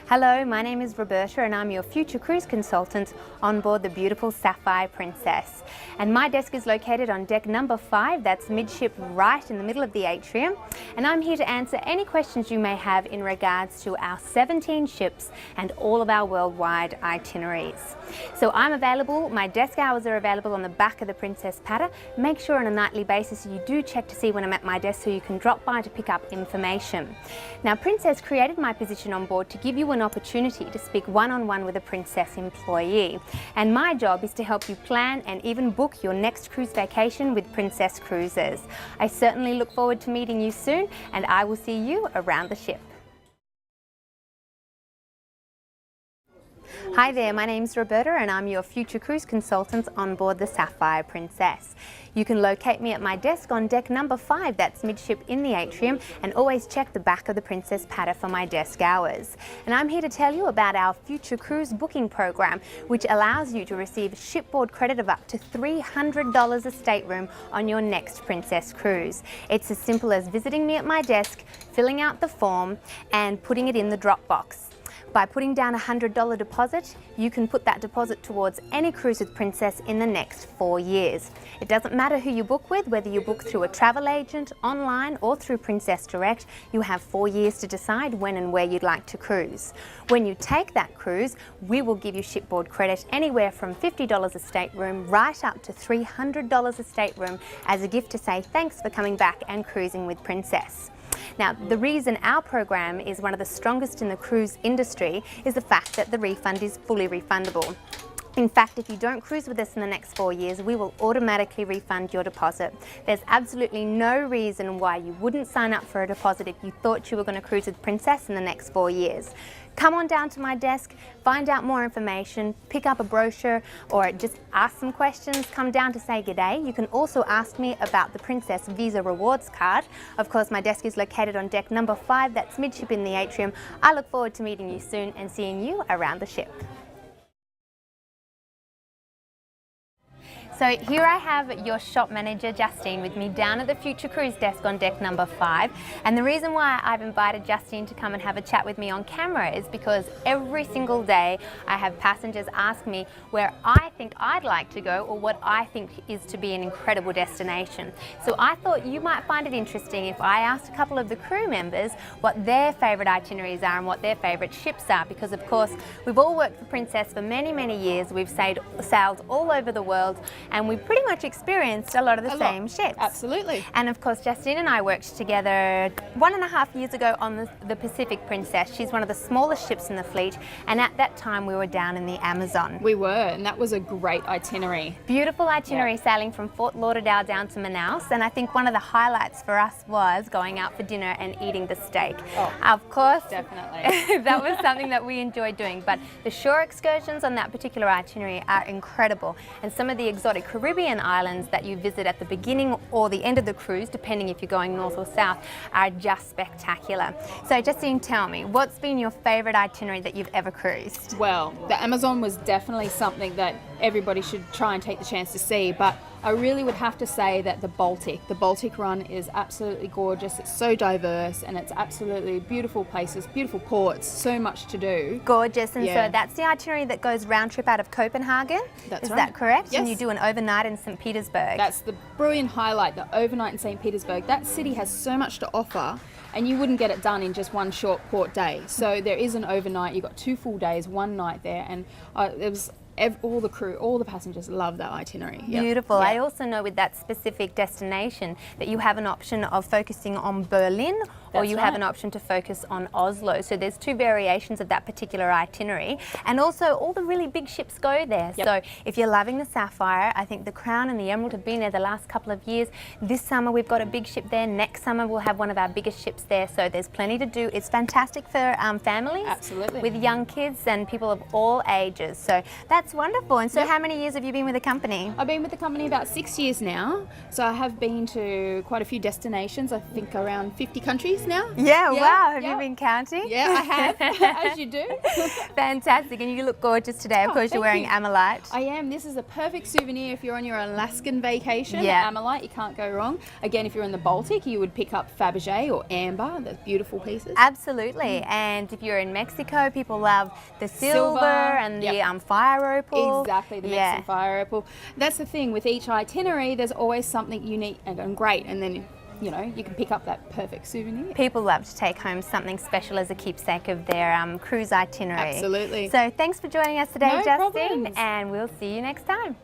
Hello, my name is Roberta and I'm your future cruise consultant on board the beautiful Sapphire Princess. And my desk is located on deck number 5, that's midship right in the middle of the atrium. And I'm here to answer any questions you may have in regards to our 17 ships and all of our worldwide itineraries. So I'm available, my desk hours are available on the back of the Princess Padda. Make sure on a nightly basis you do check to see when I'm at my desk so you can drop by to pick up information. Now Princess created my position on board to give you an opportunity to speak one-on-one with a Princess employee. And my job is to help you plan and even book your next cruise vacation with Princess Cruises. I certainly look forward to meeting you soon and I will see you around the ship. Hi there, my name's Roberta and I'm your future cruise consultant on board the Sapphire Princess. You can locate me at my desk on deck number 5, that's midship in the atrium, and always check the back of the Princess Padda for my desk hours. And I'm here to tell you about our future cruise booking program, which allows you to receive shipboard credit of up to $300 a stateroom on your next Princess cruise. It's as simple as visiting me at my desk, filling out the form and putting it in the drop box. By putting down a $100 deposit, you can put that deposit towards any cruise with Princess in the next 4 years. It doesn't matter who you book with, whether you book through a travel agent, online or through Princess Direct, you have 4 years to decide when and where you'd like to cruise. When you take that cruise, we will give you shipboard credit anywhere from $50 a stateroom right up to $300 a stateroom as a gift to say thanks for coming back and cruising with Princess. Now, the reason our program is one of the strongest in the cruise industry is the fact that the refund is fully refundable. In fact, if you don't cruise with us in the next 4 years, we will automatically refund your deposit. There's absolutely no reason why you wouldn't sign up for a deposit if you thought you were going to cruise with Princess in the next 4 years. Come on down to my desk, find out more information, pick up a brochure or just ask some questions, come down to say g'day. You can also ask me about the Princess Visa Rewards card. Of course, my desk is located on deck number 5, that's midship in the atrium. I look forward to meeting you soon and seeing you around the ship. So here I have your shop manager Justine with me down at the Future Cruise desk on deck number 5, and the reason why I've invited Justine to come and have a chat with me on camera is because every single day I have passengers ask me where I think I'd like to go or what I think is to be an incredible destination. So I thought you might find it interesting if I asked a couple of the crew members what their favourite itineraries are and what their favourite ships are, because of course we've all worked for Princess for many years, we've sailed all over the world and we pretty much experienced a lot of the same ships. Absolutely. And of course Justine and I worked together 1.5 years ago on the Pacific Princess. She's one of the smallest ships in the fleet, and at that time we were down in the Amazon. We were, and that was a great itinerary. Beautiful itinerary, sailing from Fort Lauderdale down to Manaus, and I think one of the highlights for us was going out for dinner and eating the steak. Oh, of course, definitely. that was something that we enjoyed doing, but the shore excursions on that particular itinerary are incredible, and some of the exotic Caribbean islands that you visit at the beginning or the end of the cruise, depending if you're going north or south, are just spectacular. So Justine, tell me, what's been your favourite itinerary that you've ever cruised? Well, the Amazon was definitely something that everybody should try and take the chance to see, but I really would have to say that the Baltic run is absolutely gorgeous. It's so diverse and it's absolutely beautiful places, beautiful ports, so much to do. Gorgeous. And so that's the itinerary that goes round trip out of Copenhagen? That's right. Is that correct? Yes. And you do an overnight in St. Petersburg? That's the brilliant highlight, the overnight in St. Petersburg. That city has so much to offer and you wouldn't get it done in just one short port day. So there is an overnight, you've got 2 full days, 1 night there, and it was all the crew, all the passengers love that itinerary. Beautiful. I also know with that specific destination that you have an option of focusing on Berlin or you have an option to focus on Oslo. So there's 2 variations of that particular itinerary. And also all the really big ships go there. So if you're loving the Sapphire, I think the Crown and the Emerald have been there the last couple of years. This summer we've got a big ship there. Next summer we'll have one of our biggest ships there. So there's plenty to do. It's fantastic for families. Absolutely. With young kids and people of all ages. So that's wonderful. And so how many years have you been with the company? I've been with the company about 6 years now. So I have been to quite a few destinations, I think around 50 countries. days now. Yeah, wow. Have yeah. you been counting? Yeah, I have, as you do. Fantastic. And you look gorgeous today. Of course, you're wearing thank you. Amalite. I am. This is a perfect souvenir if you're on your Alaskan vacation. Yeah. Amalite, you can't go wrong. Again, if you're in the Baltic, you would pick up Fabergé or amber. Those beautiful pieces. Absolutely. And if you're in Mexico, people love the silver and the fire opal. Exactly, the Mexican fire opal. That's the thing, with each itinerary, there's always something unique and great, and then you know, you can pick up that perfect souvenir. People love to take home something special as a keepsake of their cruise itinerary. Absolutely. So thanks for joining us today, No Justine, problems. and we'll see you next time.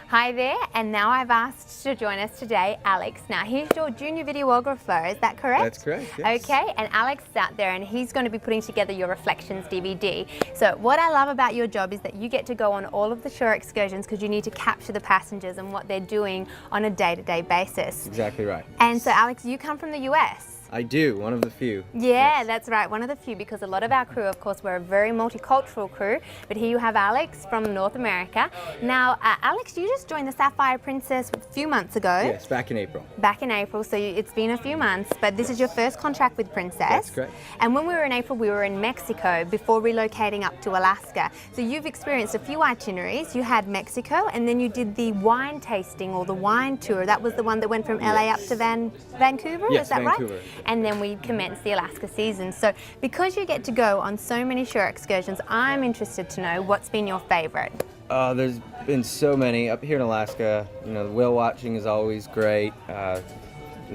Hi there, and now I've asked to join us today Alex. Now he's your junior videographer, is that correct? That's correct, yes. Okay, and Alex is out there and he's going to be putting together your Reflections DVD. So what I love about your job is that you get to go on all of the shore excursions because you need to capture the passengers and what they're doing on a day-to-day basis. Exactly right. And so Alex, you come from the US. I do, one of the few. Yeah, Yes. that's right, one of the few, because a lot of our crew, of course, we're a very multicultural crew, but here you have Alex from North America. Now, Alex, you just joined the Sapphire Princess a few months ago. Yes, back in April. Back in April, so it's been a few months, but this is your first contract with Princess. That's correct. And when we were in April, we were in Mexico before relocating up to Alaska. So you've experienced a few itineraries. You had Mexico, and then you did the wine tasting or the wine tour. That was the one that went from LA up to Vancouver, Yes, is that Vancouver. right? And then we commenced the Alaska season. So because you get to go on so many shore excursions, I'm interested to know what's been your favorite. There's been so many. Up here in Alaska, you know, the whale watching is always great. The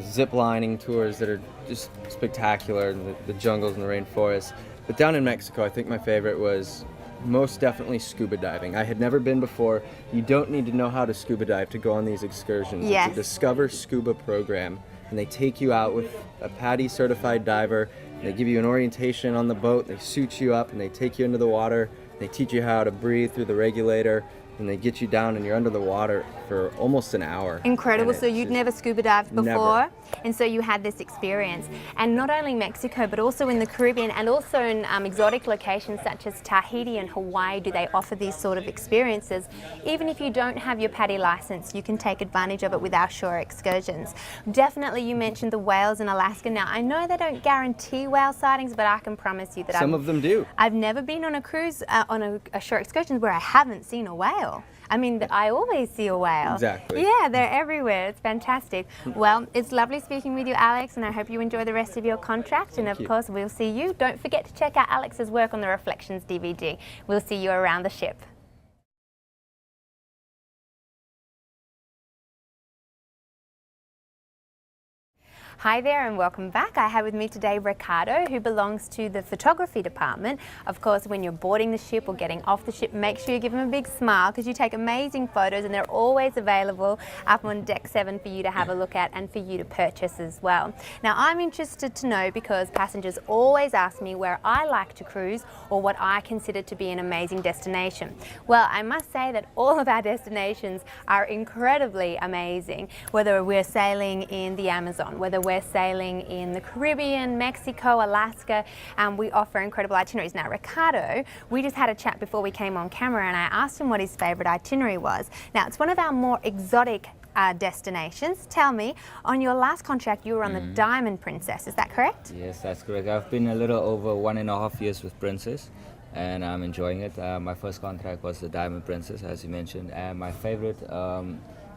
zip lining tours that are just spectacular, and the jungles and the rainforests. But down in Mexico, I think my favorite was most definitely scuba diving. I had never been before. You don't need to know how to scuba dive to go on these excursions. Yes. It's a Discover Scuba program, and they take you out with a PADI certified diver. They give you an orientation on the boat, they suit you up, and they take you into the water. They teach you how to breathe through the regulator, and they get you down and you're under the water for almost an hour. Incredible. And So it's you'd just- never scuba dived before? Never. And so you had this experience. And not only Mexico, but also in the Caribbean and also in exotic locations such as Tahiti and Hawaii do they offer these sort of experiences. Even if you don't have your PADI license, you can take advantage of it with our shore excursions. Definitely you mentioned the whales in Alaska. Now, I know they don't guarantee whale sightings, but I can promise you that Some of them do. I've never been on a cruise, on a shore excursion where I haven't seen a whale. I mean, I always see a whale. Exactly. Yeah, they're everywhere. It's fantastic. Well, it's lovely speaking with you, Alex, and I hope you enjoy the rest of your contract. And of course, we'll see you. Don't forget to check out Alex's work on the Reflections DVD. We'll see you around the ship. Hi there and welcome back. I have with me today Ricardo, who belongs to the photography department. Of course, when you're boarding the ship or getting off the ship, make sure you give him a big smile because you take amazing photos and they're always available up on Deck 7 for you to have a look at and for you to purchase as well. Now, I'm interested to know because passengers always ask me where I like to cruise or what I consider to be an amazing destination. Well, I must say that all of our destinations are incredibly amazing, whether we're sailing in the Amazon, whether we're sailing in the Caribbean, Mexico, Alaska, and we offer incredible itineraries. Now, Ricardo, we just had a chat before we came on camera and I asked him what his favorite itinerary was. Now, it's one of our more exotic destinations. Tell me, on your last contract, you were on the Diamond Princess, is that correct? Yes, that's correct. I've been a little over 1.5 years with Princess and I'm enjoying it. My first contract was the Diamond Princess, as you mentioned, and my favorite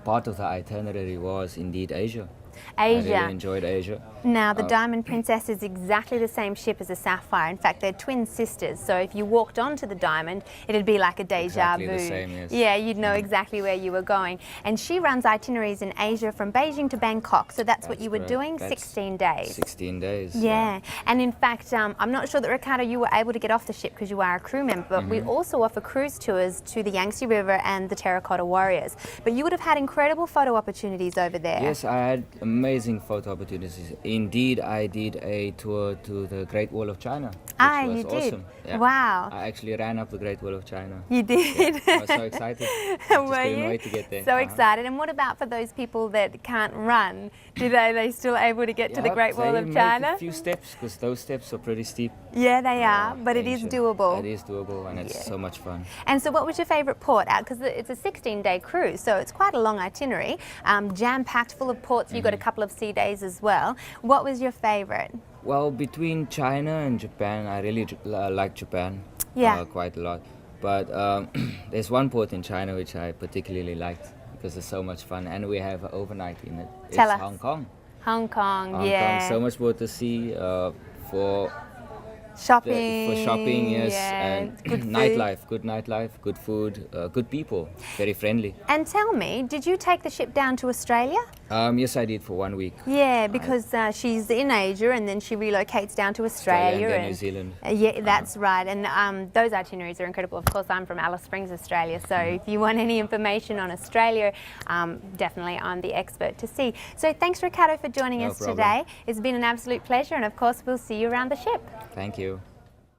part of the itinerary was indeed Asia. I Asia. really enjoyed Asia. Now, the Diamond Princess is exactly the same ship as the Sapphire. In fact, they're twin sisters. So if you walked onto the Diamond, it'd be like a deja Exactly vu. the same, yes. Yeah, you'd know exactly where you were going. And she runs itineraries in Asia from Beijing to Bangkok. So that's what That's you were correct. doing, That's 16 days. 16 days. Yeah, and in fact, I'm not sure that Ricardo, you were able to get off the ship because you are a crew member, but we also offer cruise tours to the Yangtze River and the Terracotta Warriors. But you would have had incredible photo opportunities over there. Yes, I had amazing photo opportunities. Indeed, I did a tour to the Great Wall of China. Ah, was you did? awesome. Yeah. Wow. I actually ran up the Great Wall of China. You did? I was so excited. I just Were couldn't you? wait to get there. So excited. And what about for those people that can't run? They still able to get to the Yeah, Great Wall they of make China? a few steps because those steps are pretty steep. Yeah, they are, but it is ancient. doable. It is doable, and it's so much fun. And so what was your favourite port out? Because it's a 16-day cruise, so it's quite a long itinerary, jam-packed full of ports. You've got a couple of sea days as well. What was your favourite? Well, between China and Japan, I really like Japan quite a lot. But there's one port in China which I particularly liked because it's so much fun, and we have overnight in it. Tell it's us. Hong Kong. Hong Kong, Hong yeah. Kong, so much more to see for Shopping. yes, yeah. and Good food. nightlife, good food, good people, very friendly. And tell me, did you take the ship down to Australia? Yes, I did for 1 week. Yeah, because she's in Asia and then she relocates down to Australia. and then New Zealand. Yeah, that's right. And those itineraries are incredible. Of course, I'm from Alice Springs, Australia, so if you want any information on Australia, definitely I'm the expert to see. So thanks, Ricardo, for joining No us problem. today. It's been an absolute pleasure, and of course, we'll see you around the ship. Thank you.